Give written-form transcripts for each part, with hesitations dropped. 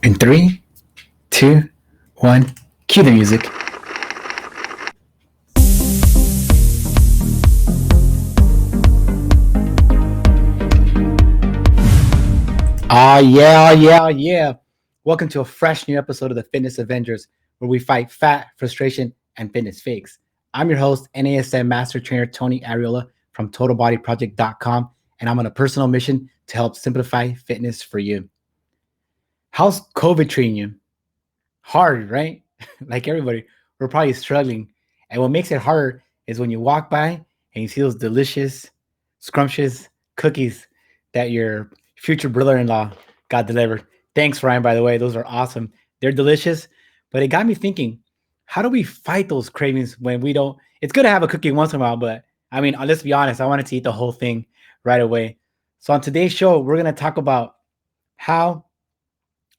In three, two, one, cue the music. Yeah. Welcome to a fresh new episode of the Fitness Avengers, where we fight fat, frustration, and fitness fakes. I'm your host, NASM Master Trainer Tony Ariola from TotalBodyProject.com, and I'm on a personal mission to help simplify fitness for you. How's COVID treating you? Hard, right? Like everybody, we're probably struggling. And what makes it harder is when you walk by and you see those delicious, scrumptious cookies that your future brother-in-law got delivered. Thanks, Ryan, by the way. Those are awesome. They're delicious. But it got me thinking, how do we fight those cravings when we don't? It's good to have a cookie once in a while, but I mean, let's be honest, I wanted to eat the whole thing right away. So on today's show, we're going to talk about how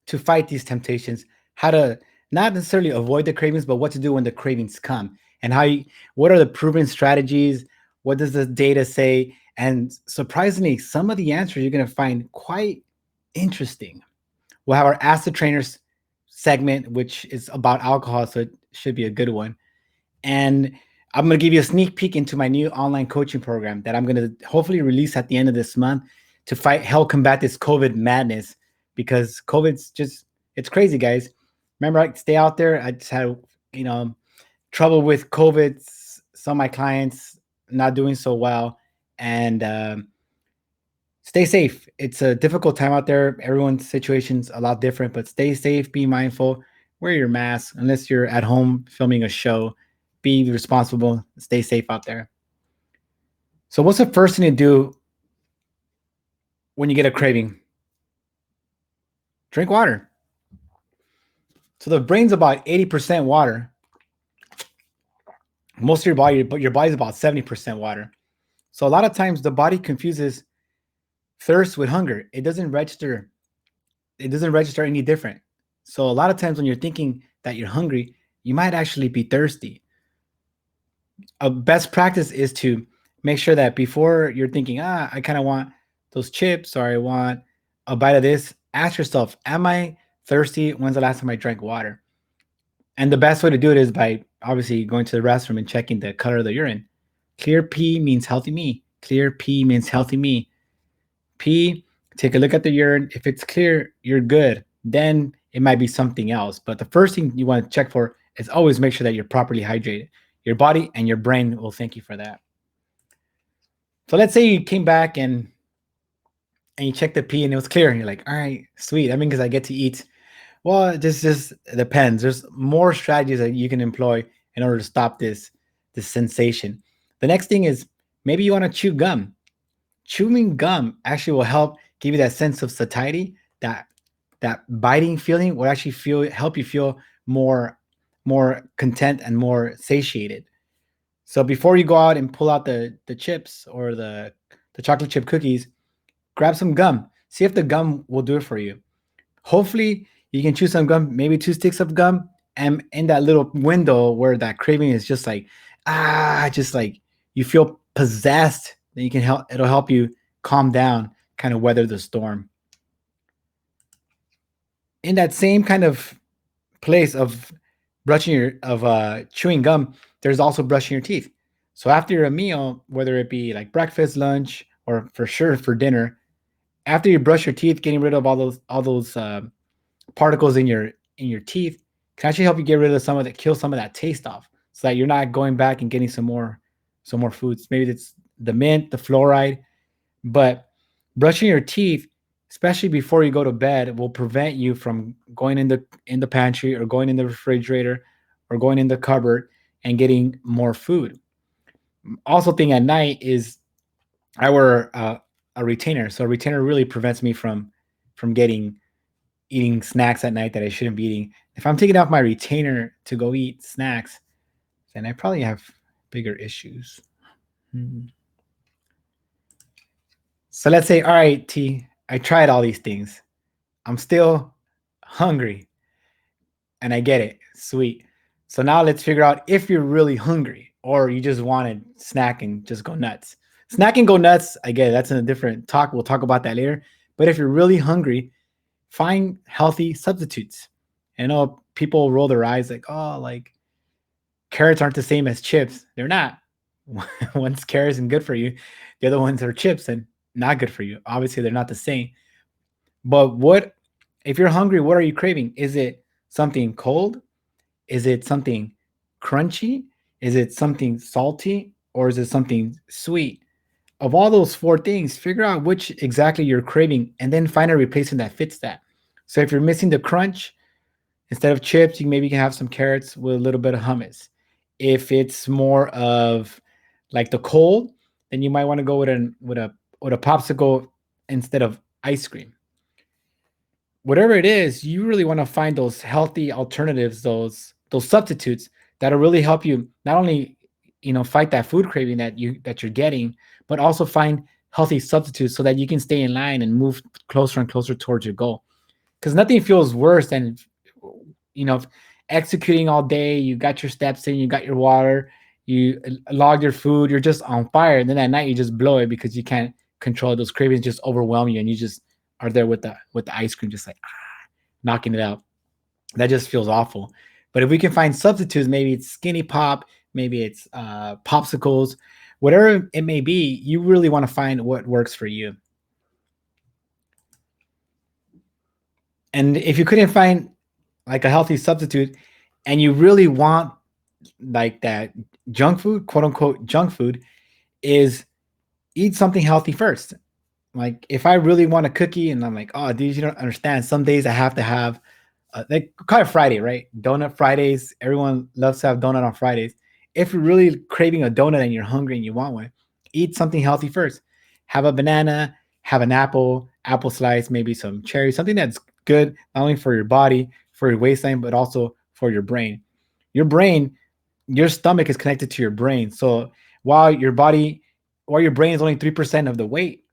to fight these temptations, how to not necessarily avoid the cravings, but what to do when the cravings come, and what are the proven strategies? What does the data say? And surprisingly, some of the answers you're going to find quite interesting. We'll have our Ask the Trainers segment, which is about alcohol, so it should be a good one. And I'm going to give you a sneak peek into my new online coaching program that I'm going to hopefully release at the end of this month to help combat this COVID madness, because it's crazy, guys. Remember, I stay out there. I just had, you know, trouble with COVID. Some of my clients not doing so well, and stay safe. It's a difficult time out there. Everyone's situation's a lot different, but stay safe, be mindful, wear your mask unless you're at home filming a show. Be responsible, stay safe out there. So, what's the first thing to do when you get a craving? Drink water. So, the brain's about 80% water. Most of your body, but your body's about 70% water. So, a lot of times the body confuses thirst with hunger. It doesn't register any different. So a lot of times when you're thinking that you're hungry, you might actually be thirsty. A best practice is to make sure that before you're thinking, I kind of want those chips, or I want a bite of this, ask yourself, am I thirsty? When's the last time I drank water? And the best way to do it is by obviously going to the restroom and checking the color of the urine. Clear pee means healthy me. Clear pee means healthy me. Pee, take a look at the urine. If it's clear, you're good. Then it might be something else. But the first thing you want to check for is always make sure that you're properly hydrated. Your body and your brain will thank you for that. So let's say you came back and you checked the pee and it was clear, and you're like, all right, sweet. I mean, because I get to eat. Well, it just depends. There's more strategies that you can employ in order to stop this sensation. The next thing is maybe you want to chew gum. Chewing gum actually will help give you that sense of satiety. That biting feeling will actually help you feel more content and more satiated. So before you go out and pull out the chips or the chocolate chip cookies, grab some gum. See if the gum will do it for you. Hopefully, you can chew some gum, maybe 2 sticks of gum, and in that little window where that craving is just like, just like you feel possessed, then you can help. It'll help you calm down, kind of weather the storm. In that same kind of place of chewing gum, there's also brushing your teeth. So after a meal, whether it be like breakfast, lunch, or for sure for dinner, after you brush your teeth, getting rid of all those particles in your teeth can actually help you get rid of kill some of that taste off, so that you're not going back and getting some more foods. Maybe it's the mint, the fluoride, but brushing your teeth, especially before you go to bed, will prevent you from going in the pantry or going in the refrigerator or going in the cupboard and getting more food. Also, thing at night is I wear a retainer, so a retainer really prevents me from getting eating snacks at night that I shouldn't be eating. If I'm taking off my retainer to go eat snacks, then I probably have bigger issues. Hmm. So let's say, all right, T, I tried all these things. I'm still hungry and I get it. Sweet. So now let's figure out if you're really hungry or you just want to snack and just go nuts. Snack and go nuts, I get it. That's in a different talk. We'll talk about that later. But if you're really hungry, find healthy substitutes. I know people roll their eyes like, oh, like carrots aren't the same as chips. They're not. One's carrots and good for you, the other ones are chips and not good for you. Obviously, they're not the same. But what if you're hungry? What are you craving? Is it something cold? Is it something crunchy? Is it something salty? Or is it something sweet? Of all those four things, figure out which exactly you're craving and then find a replacement that fits that. So if you're missing the crunch, instead of chips, you maybe can have some carrots with a little bit of hummus. If it's more of like the cold, then you might want to go with a popsicle instead of ice cream. Whatever it is, you really want to find those healthy alternatives, those substitutes that'll really help you not only fight that food craving that you're getting, but also find healthy substitutes so that you can stay in line and move closer and closer towards your goal. Because nothing feels worse than you know executing all day. You got your steps in, you got your water, you logged your food, you're just on fire, and then at night you just blow it because you can't control it. Those cravings just overwhelm you, and you just are there with the ice cream, just like knocking it out. That just feels awful. But if we can find substitutes, maybe it's skinny pop, maybe it's popsicles, whatever it may be, you really want to find what works for you. And if you couldn't find like a healthy substitute and you really want like that junk food, quote unquote junk food, is eat something healthy first. Like if I really want a cookie and I'm like, oh, dude, you don't understand. Some days I have to have, they call it Friday, right? Donut Fridays. Everyone loves to have donut on Fridays. If you're really craving a donut and you're hungry and you want one, eat something healthy first. Have a banana, have an apple slice, maybe some cherry, something that's good not only for your body, for your waistline, but also for your brain. Your brain, your stomach is connected to your brain. So while your body, while your brain is only 3% of the weight,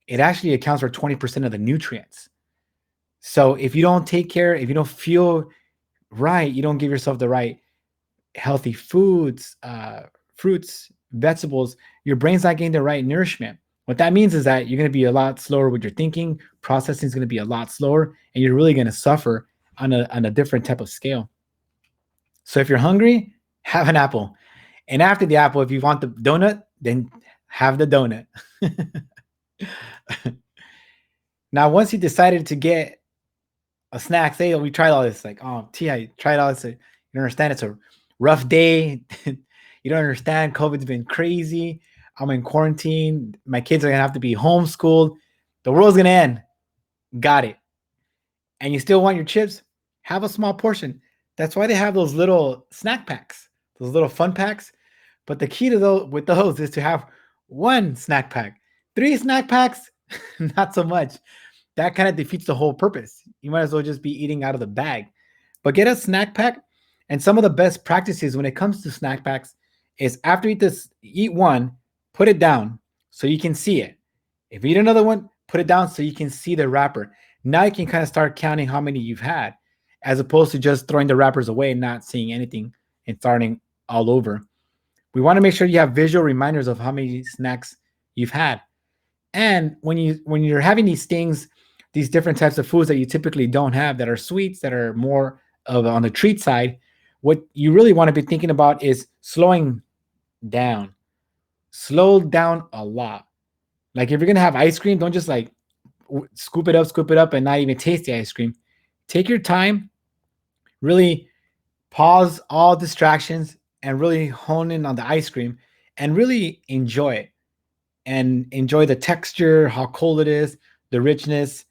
it actually accounts for 20% of the nutrients. So if you don't take care, if you don't feel right, you don't give yourself the right healthy foods, fruits, vegetables, your brain's not getting the right nourishment. What that means is that you're going to be a lot slower with your thinking, processing is going to be a lot slower, and you're really going to suffer on a different type of scale. So if you're hungry, have an apple. And after the apple, if you want the donut, then have the donut. Now, once you decided to get a snack, say, oh, we tried all this, like, oh, T, I tried all this. You don't understand. It's a rough day. You don't understand. COVID's been crazy. I'm in quarantine. My kids are going to have to be homeschooled. The world's going to end. Got it. And you still want your chips? Have a small portion. That's why they have those little snack packs, those little fun packs. But the key to those with those is to have one snack pack. 3 snack packs, not so much. That kind of defeats the whole purpose. You might as well just be eating out of the bag. But get a snack pack. And some of the best practices when it comes to snack packs is after you eat this, eat one, put it down so you can see it. If you eat another one, put it down so you can see the wrapper. Now you can kind of start counting how many you've had, as opposed to just throwing the wrappers away and not seeing anything and starting all over. We want to make sure you have visual reminders of how many snacks you've had. And when you're having these things, these different types of foods that you typically don't have, that are sweets, that are more of on the treat side, what you really want to be thinking about is slowing down. Slow down a lot. Like if you're gonna have ice cream, don't just like scoop it up, and not even taste the ice cream. Take your time, really pause all distractions, and really hone in on the ice cream, and really enjoy it. And enjoy the texture, how cold it is, the richness.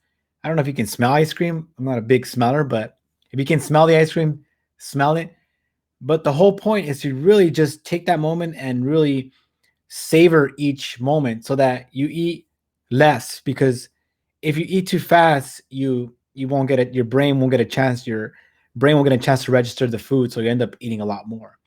I don't know if you can smell ice cream. I'm not a big smeller, but if you can smell the ice cream, smell it. But the whole point is to really just take that moment and really savor each moment so that you eat less, because if you eat too fast, you won't get it, your brain won't get a chance, your brain won't get a chance to register the food, so you end up eating a lot more.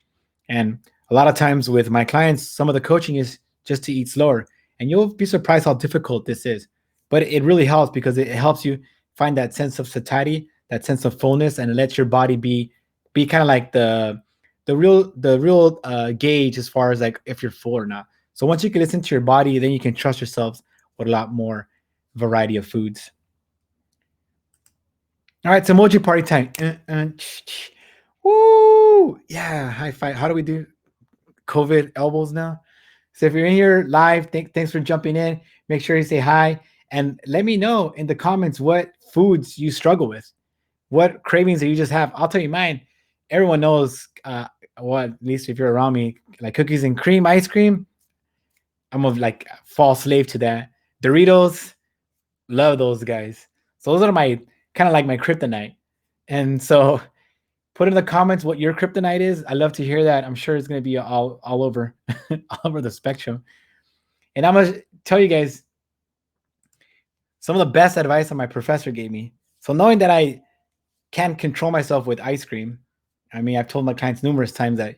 And a lot of times with my clients, some of the coaching is just to eat slower. And you'll be surprised how difficult this is. But it really helps because it helps you find that sense of satiety, that sense of fullness, and it lets your body be kind of like the real gauge as far as like if you're full or not. So once you can listen to your body, then you can trust yourselves with a lot more variety of foods. All right, it's emoji party time. Woo! Yeah, high five. How do we do COVID elbows now? So if you're in here live, thanks for jumping in. Make sure you say hi and let me know in the comments what foods you struggle with. What cravings that you just have. I'll tell you mine. Everyone knows what, at least if you're around me, like cookies and cream, ice cream. I'm a like fall slave to that. Doritos, love those guys. So those are my kind of like my kryptonite. And so put in the comments what your kryptonite is. I love to hear that. I'm sure it's gonna be all over all over the spectrum. And I'm gonna tell you guys some of the best advice that my professor gave me. So knowing that I can't control myself with ice cream, I mean I've told my clients numerous times that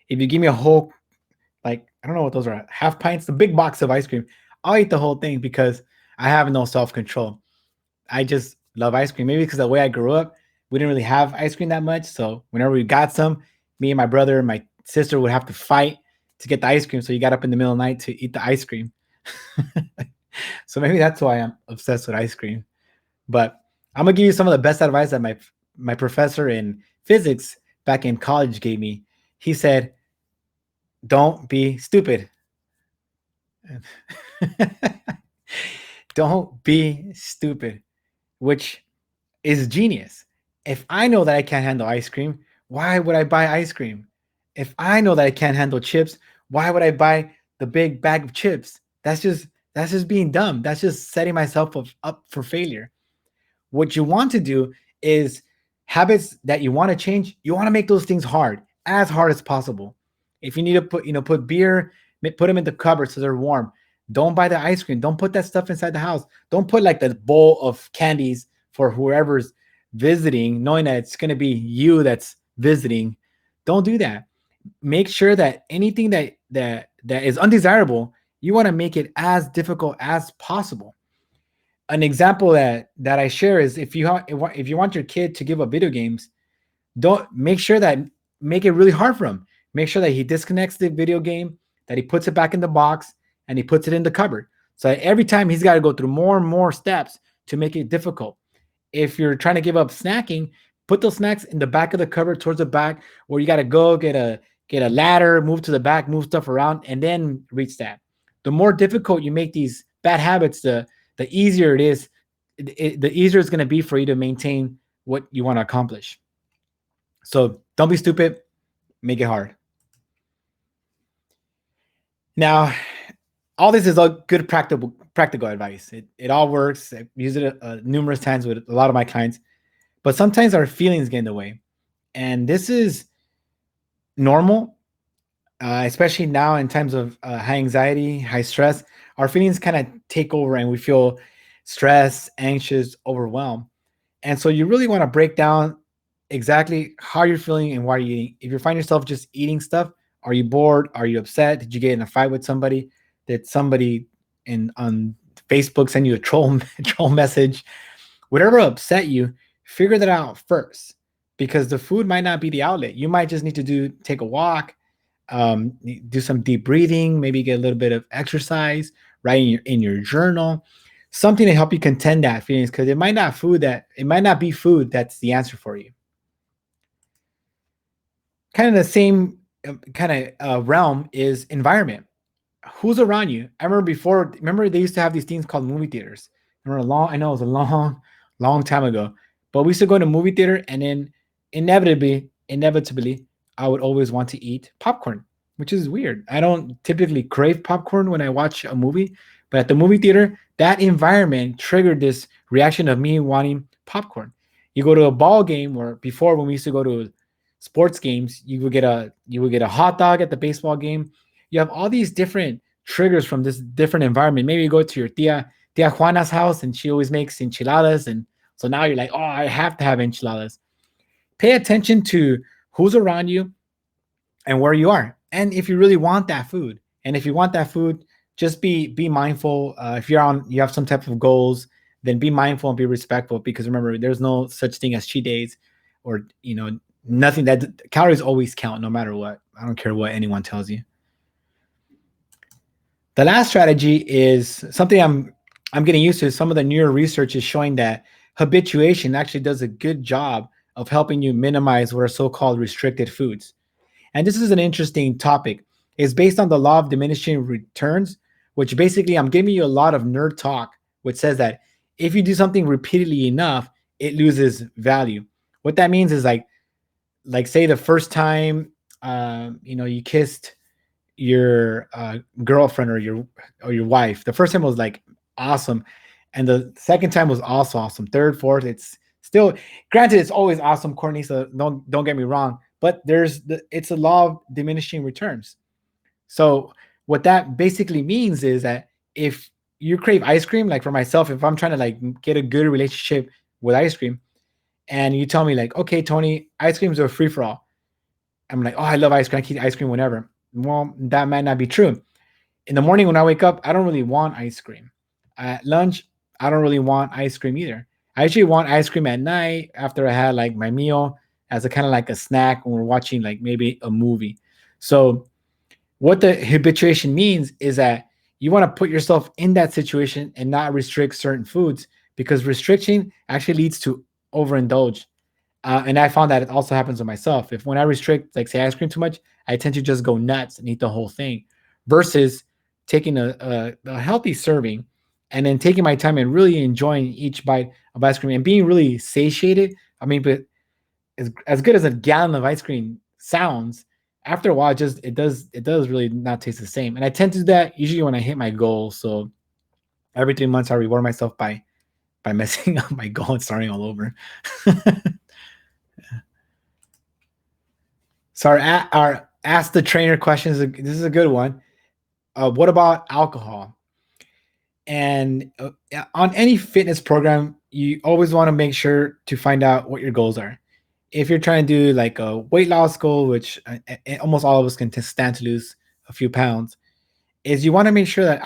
if you give me a whole like I don't know what those are, half pints, the big box of ice cream, I'll eat the whole thing because I have no self control. I just love ice cream. Maybe because the way I grew up, we didn't really have ice cream that much. So whenever we got some, me and my brother and my sister would have to fight to get the ice cream. So you got up in the middle of the night to eat the ice cream. So maybe that's why I'm obsessed with ice cream. But I'm gonna give you some of the best advice that my professor in physics back in college gave me. He said, "Don't be stupid." Don't be stupid, which is genius. If I know that I can't handle ice cream, why would I buy ice cream? If I know that I can't handle chips, why would I buy the big bag of chips? That's just being dumb. That's just setting myself up for failure. What you want to do is habits that you want to change, you want to make those things hard as possible. If you need to put beer, put them in the cupboard so they're warm. Don't buy the ice cream. Don't put that stuff inside the house. Don't put like the bowl of candies for whoever's visiting, knowing that it's going to be you that's visiting. Don't do that. Make sure that anything that is undesirable, you want to make it as difficult as possible. An example that I share is if you want your kid to give up video games, don't make it really hard for him. Make sure that he disconnects the video game, that he puts it back in the box, and he puts it in the cupboard. So every time he's got to go through more and more steps to make it difficult. If you're trying to give up snacking, put those snacks in the back of the cupboard towards the back, where you got to go get a ladder, move to the back, move stuff around, and then reach that. The more difficult you make these bad habits, the easier it is. The easier it's going to be for you to maintain what you want to accomplish. So don't be stupid. Make it hard. Now, all this is all good practical advice. It all works. I've used it numerous times with a lot of my clients, but sometimes our feelings get in the way, and this is normal, especially now in times of high anxiety, high stress. Our feelings kind of take over, and we feel stressed, anxious, overwhelmed. And so you really want to break down exactly how you're feeling and why you're eating. If you find yourself just eating stuff, are you bored? Are you upset? Did you get in a fight with somebody? Did somebody in on Facebook send you a troll message? Whatever upset you, figure that out first, because the food might not be the outlet. You might just need to take a walk, do some deep breathing, maybe get a little bit of exercise, write in your journal, something to help you contend that feelings, because it might not be food that's the answer for you. Kind of the same kind of realm is environment. Who's around you? I remember before. Remember they used to have these things called movie theaters. I know it was a long time ago, but we used to go to movie theater, and then inevitably, I would always want to eat popcorn, which is weird. I don't typically crave popcorn when I watch a movie, but at the movie theater, that environment triggered this reaction of me wanting popcorn. You go to a ball game, or before when we used to go to sports games, you would get a hot dog at the baseball game. You have all these different triggers from this different environment. Maybe you go to your tia Juana's house and she always makes enchiladas, and so now you're like, oh, I have to have enchiladas. Pay attention to who's around you and where you are, and if you really want that food. And if you want that food, just be mindful. If you have some type of goals, then be mindful and be respectful, because remember, there's no such thing as cheat days, or nothing. That calories always count no matter what. I don't care what anyone tells you. The last strategy is something I'm getting used to. Some of the newer research is showing that habituation actually does a good job of helping you minimize what are so-called restricted foods. And this is an interesting topic. It's based on the law of diminishing returns, which basically I'm giving you a lot of nerd talk, which says that if you do something repeatedly enough, it loses value. What that means is like say the first time you kissed your girlfriend or your wife. The first time was like awesome, and the second time was also awesome. Third, fourth, it's still, granted, it's always awesome, Courtney. So don't get me wrong, but it's a law of diminishing returns. So what that basically means is that if you crave ice cream, like for myself, if I'm trying to like get a good relationship with ice cream, and you tell me like, okay, Tony, ice creams are free for all. I'm like, oh, I love ice cream. I can eat ice cream whenever. Well, that might not be true. In the morning when I wake up, I don't really want ice cream. At lunch, I don't really want ice cream either. I actually want ice cream at night after I had like my meal as a kind of like a snack when we're watching like maybe a movie. So what the habituation means is that you want to put yourself in that situation and not restrict certain foods, because restriction actually leads to overindulge. And I found that it also happens with myself. If when I restrict, like say ice cream too much, I tend to just go nuts and eat the whole thing, versus taking a healthy serving and then taking my time and really enjoying each bite of ice cream and being really satiated. I mean, but as good as a gallon of ice cream sounds, after a while, it does really not taste the same. And I tend to do that usually when I hit my goal. So every 3 months, I reward myself by messing up my goal and starting all over. So our ask the trainer questions. This is a good one. What about alcohol? And on any fitness program, you always want to make sure to find out what your goals are. If you're trying to do like a weight loss goal, which almost all of us can stand to lose a few pounds, is you want to make sure that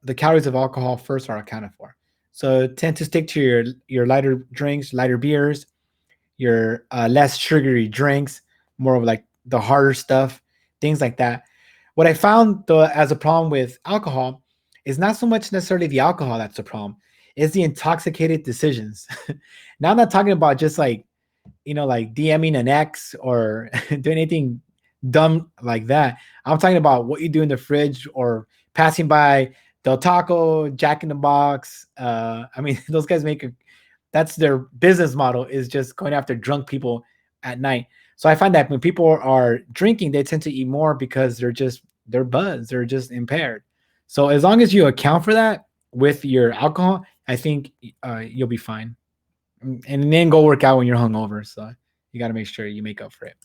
the calories of alcohol first are accounted for. So tend to stick to your lighter drinks, lighter beers, your less sugary drinks, more of like the harder stuff, things like that. What I found though as a problem with alcohol is not so much necessarily the alcohol that's the problem, it's the intoxicated decisions. Now I'm not talking about just like like DMing an ex or doing anything dumb like that. I'm talking about what you do in the fridge or passing by Del Taco, Jack in the Box. I mean, those guys that's their business model, is just going after drunk people at night. So I find that when people are drinking, they tend to eat more because they're buzzed, they're just impaired. So as long as you account for that with your alcohol, I think you'll be fine. And then go work out when you're hungover. So you got to make sure you make up for it.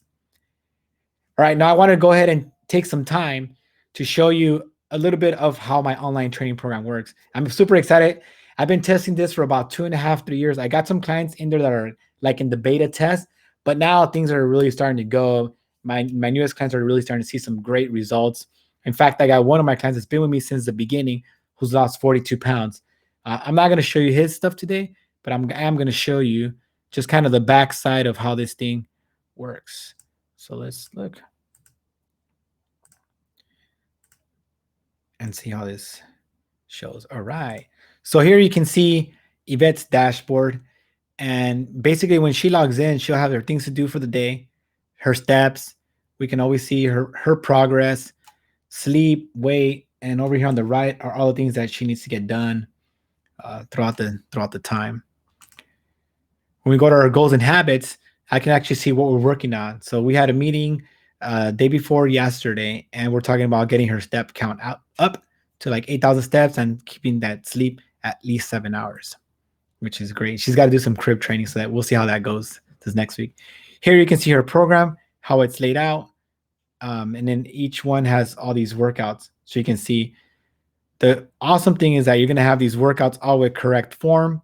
All right, now I want to go ahead and take some time to show you a little bit of how my online training program works. I'm super excited. I've been testing this for about 2.5, 3 years. I got some clients in there that are like in the beta test, but now things are really starting to go. My newest clients are really starting to see some great results. In fact, I got one of my clients that's been with me since the beginning who's lost 42 pounds. I'm not going to show you his stuff today, but I'm going to show you just kind of the backside of how this thing works. So let's look and see how this shows. All right. So here you can see Yvette's dashboard. And basically, when she logs in, she'll have her things to do for the day, her steps. We can always see her progress, sleep, weight, and over here on the right are all the things that she needs to get done throughout the time. When we go to our goals and habits, I can actually see what we're working on. So we had a meeting day before yesterday, and we're talking about getting her step count up to like 8,000 steps and keeping that sleep at least 7 hours, which is great. She's got to do some crib training, so that we'll see how that goes this next week. Here you can see her program, how it's laid out, and then each one has all these workouts. So you can see the awesome thing is that you're gonna have these workouts all with correct form.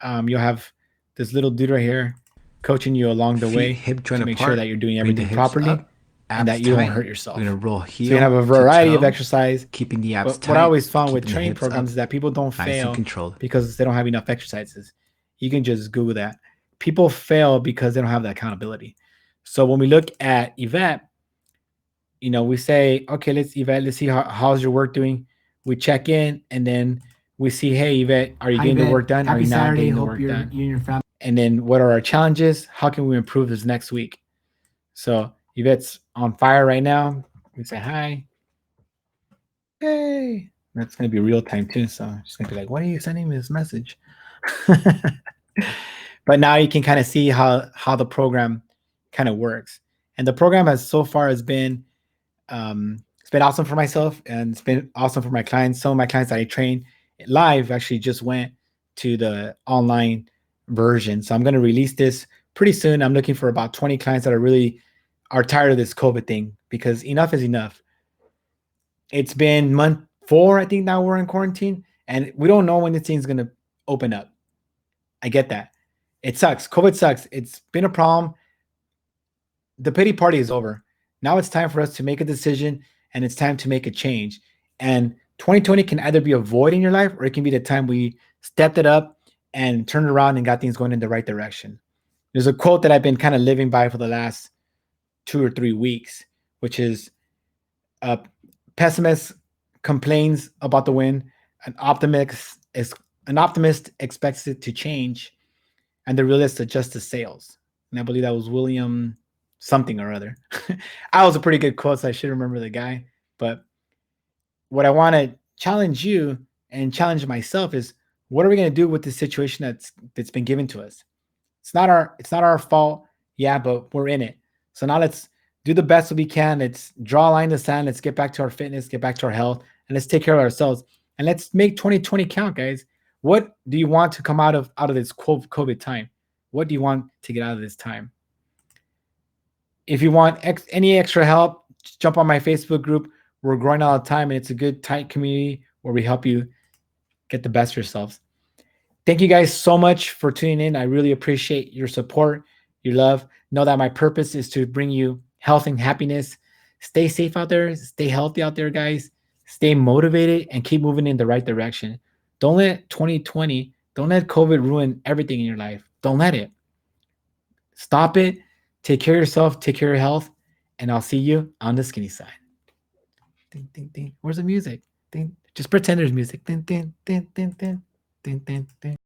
You'll have this little dude right here coaching you along the Feet way hip joint to make sure apart. that you're doing Bring the everything hips properly up. and Abs that you don't tight. hurt We're yourself. gonna roll So you heel have a to variety of toe, exercise. keeping the abs But what I tight, always found with keeping the training hips programs up, is that people don't nice and fail controlled. because they don't have enough exercises. You can just Google that. People fail because they don't have the accountability. So when we look at Yvette, we say, okay, let's see how, how's your work doing. We check in, and then We see, hey, Yvette, are you Hi getting the Yvette, work done? Are happy you not Saturday. getting the Hope work done? you and your family. And then what are our challenges? How can we improve this next week? So Yvette's on fire right now. We say hi. Hey. That's gonna be real time too. So she's gonna be like, "What are you sending me this message?" But now you can kind of see how the program kind of works. And the program has so far has been it's been awesome for myself and it's been awesome for my clients. Some of my clients that I train live actually just went to the online version. So I'm going to release this pretty soon. I'm looking for about 20 clients that are tired of this COVID thing because enough is enough. It's been month 4, I think now we're in quarantine and we don't know when this thing's going to open up. I get that. It sucks. COVID sucks. It's been a problem. The pity party is over. Now it's time for us to make a decision and it's time to make a change. And 2020 can either be a void in your life or it can be the time we stepped it up and turned around and got things going in the right direction. There's a quote that I've been kind of living by for the last 2 or 3 weeks, which is a pessimist complains about the wind, an optimist is an optimist expects it to change, and the realist adjusts the sails. And I believe that was William something or other. I was a pretty good quote, so I should remember the guy. But what I want to challenge you and challenge myself is what are we going to do with the situation that's been given to us? It's not our fault, yeah, but we're in it. So now let's do the best that we can. Let's draw a line in the sand. Let's get back to our fitness, get back to our health, and let's take care of ourselves. And let's make 2020 count, guys. What do you want to come out of this COVID time? What do you want to get out of this time? If you want any extra help, jump on my Facebook group. We're growing all the time, and it's a good tight community where we help you get the best of yourselves. Thank you guys so much for tuning in. I really appreciate your support, your love. Know that my purpose is to bring you health and happiness. Stay safe out there. Stay healthy out there, guys. Stay motivated and keep moving in the right direction. Don't let 2020, don't let COVID ruin everything in your life. Don't let it. Stop it. Take care of yourself. Take care of your health. And I'll see you on the skinny side. Ding, ding, ding. Where's the music? Ding. Just pretend there's music. Ding, ding, ding, ding, ding, ding, ding, ding.